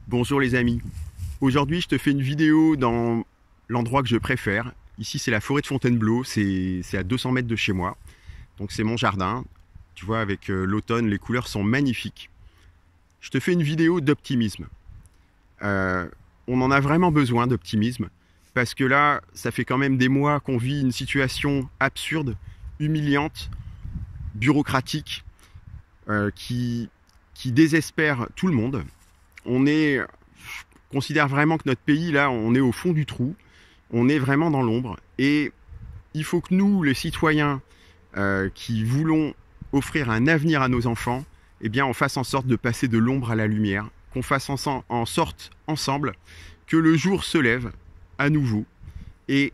Bonjour les amis, aujourd'hui je te fais une vidéo dans l'endroit que je préfère. Ici c'est la forêt de Fontainebleau, c'est à 200 mètres de chez moi. Donc c'est mon jardin, tu vois avec l'automne les couleurs sont magnifiques. Je te fais une vidéo d'optimisme. On en a vraiment besoin d'optimisme parce que là ça fait quand même des mois qu'on vit une situation absurde, humiliante, bureaucratique qui désespère tout le monde. Je considère vraiment que notre pays, là, on est au fond du trou, on est vraiment dans l'ombre, et il faut que nous, les citoyens qui voulons offrir un avenir à nos enfants, eh bien, on fasse en sorte de passer de l'ombre à la lumière, qu'on fasse en sorte, ensemble, que le jour se lève à nouveau, et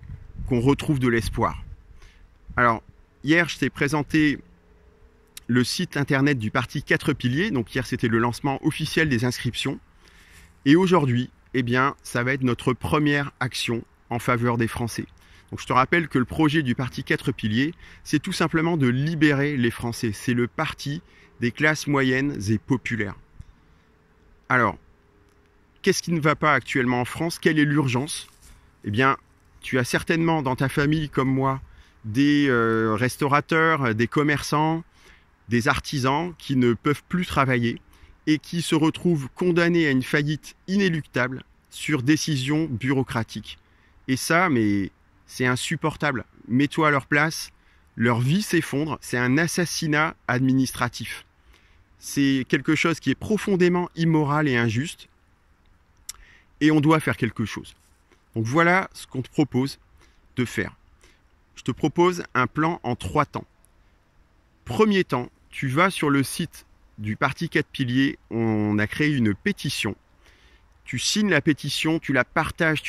qu'on retrouve de l'espoir. Alors, hier, je t'ai présenté le site internet du parti 4 piliers. Donc hier, c'était le lancement officiel des inscriptions. Et aujourd'hui, eh bien, ça va être notre première action en faveur des Français. Donc je te rappelle que le projet du parti 4 piliers, c'est tout simplement de libérer les Français. C'est le parti des classes moyennes et populaires. Alors, qu'est-ce qui ne va pas actuellement en France? Quelle est l'urgence? Eh bien, tu as certainement dans ta famille, comme moi, des restaurateurs, des commerçants, des artisans qui ne peuvent plus travailler et qui se retrouvent condamnés à une faillite inéluctable sur décision bureaucratique. Et ça, mais c'est insupportable. Mets-toi à leur place, leur vie s'effondre, c'est un assassinat administratif. C'est quelque chose qui est profondément immoral et injuste, et on doit faire quelque chose. Donc voilà ce qu'on te propose de faire. Je te propose un plan en 3 temps. Premier temps, tu vas sur le site du parti 4 piliers, on a créé une pétition. Tu signes la pétition, tu la partages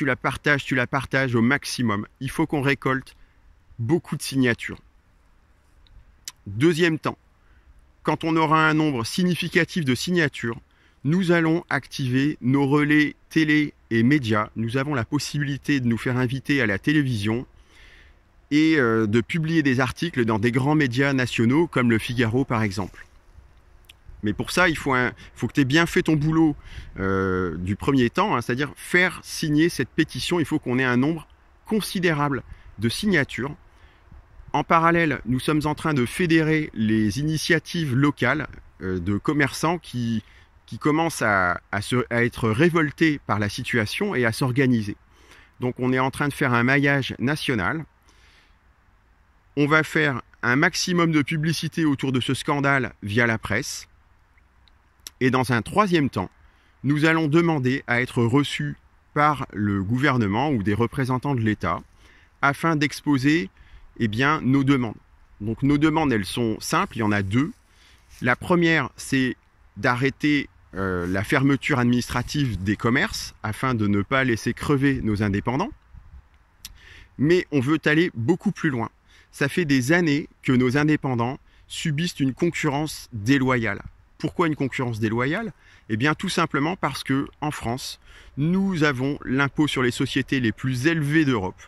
au maximum. Il faut qu'on récolte beaucoup de signatures. Deuxième temps, quand on aura un nombre significatif de signatures, nous allons activer nos relais télé et médias. Nous avons la possibilité de nous faire inviter à la télévision et de publier des articles dans des grands médias nationaux comme le Figaro par exemple. Mais pour ça, il faut que tu aies bien fait ton boulot du premier temps, hein, c'est-à-dire faire signer cette pétition. Il faut qu'on ait un nombre considérable de signatures. En parallèle, nous sommes en train de fédérer les initiatives locales de commerçants qui commencent à être révoltés par la situation et à s'organiser. Donc on est en train de faire un maillage national. On va faire un maximum de publicité autour de ce scandale via la presse. Et dans un troisième temps, nous allons demander à être reçus par le gouvernement ou des représentants de l'État afin d'exposer nos demandes. Donc nos demandes, elles sont simples, il y en a 2. La première, c'est d'arrêter la fermeture administrative des commerces afin de ne pas laisser crever nos indépendants. Mais on veut aller beaucoup plus loin. Ça fait des années que nos indépendants subissent une concurrence déloyale. Pourquoi une concurrence déloyale? Eh bien tout simplement parce que en France, nous avons l'impôt sur les sociétés les plus élevés d'Europe.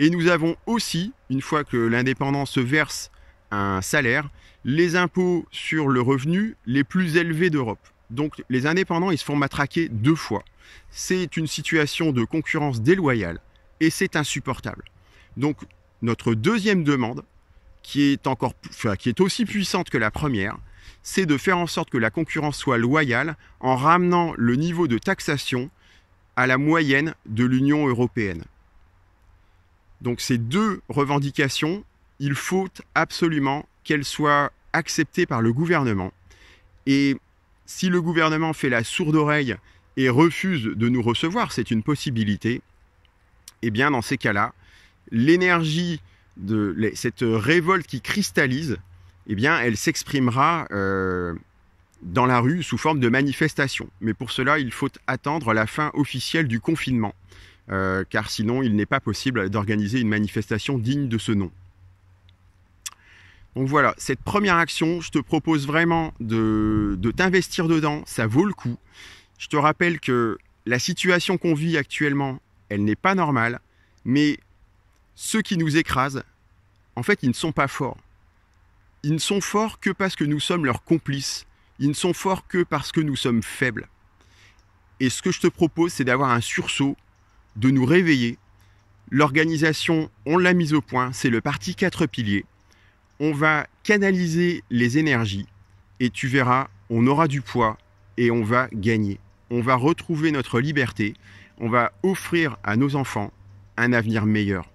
Et nous avons aussi, une fois que l'indépendant se verse un salaire, les impôts sur le revenu les plus élevés d'Europe. Donc les indépendants, ils se font matraquer 2 fois. C'est une situation de concurrence déloyale et c'est insupportable. Donc notre deuxième demande, qui est aussi puissante que la première, c'est de faire en sorte que la concurrence soit loyale en ramenant le niveau de taxation à la moyenne de l'Union européenne. Donc ces 2 revendications, il faut absolument qu'elles soient acceptées par le gouvernement. Et si le gouvernement fait la sourde oreille et refuse de nous recevoir, c'est une possibilité, eh bien dans ces cas-là, l'énergie de cette révolte qui cristallise, eh bien, elle s'exprimera dans la rue sous forme de manifestation. Mais pour cela, il faut attendre la fin officielle du confinement, car sinon, il n'est pas possible d'organiser une manifestation digne de ce nom. Donc voilà, cette première action, je te propose vraiment de t'investir dedans, ça vaut le coup. Je te rappelle que la situation qu'on vit actuellement, elle n'est pas normale, mais ceux qui nous écrasent, en fait, ils ne sont pas forts. Ils ne sont forts que parce que nous sommes leurs complices. Ils ne sont forts que parce que nous sommes faibles. Et ce que je te propose, c'est d'avoir un sursaut, de nous réveiller. L'organisation, on l'a mise au point, c'est le parti 4 piliers. On va canaliser les énergies et tu verras, on aura du poids et on va gagner. On va retrouver notre liberté, on va offrir à nos enfants un avenir meilleur.